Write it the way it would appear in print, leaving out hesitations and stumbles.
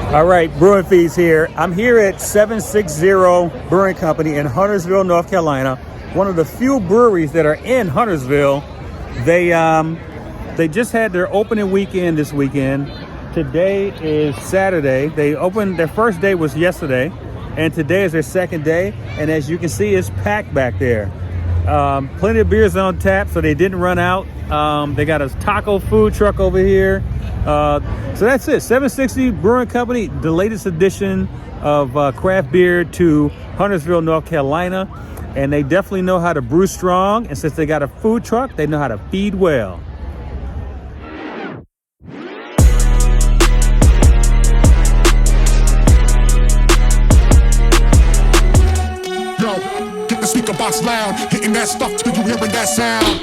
All right, Brewing Feeds here. I'm here at 760 Brewing Company in Huntersville, North Carolina. One of the few breweries that are in Huntersville. They just had their opening weekend this weekend. Today is Saturday. They opened, their first day was yesterday, and today is their second day. And as you can see, it's packed back there. Plenty of beers on tap, so they didn't run out. They got a taco food truck over here. So that's it. 760 Brewing Company, the latest edition of craft beer to Huntersville, North Carolina. And they definitely know how to brew strong. And since they got a food truck, they know how to feed well. Yo, get the speaker box loud, hitting that stuff till you hearing that sound.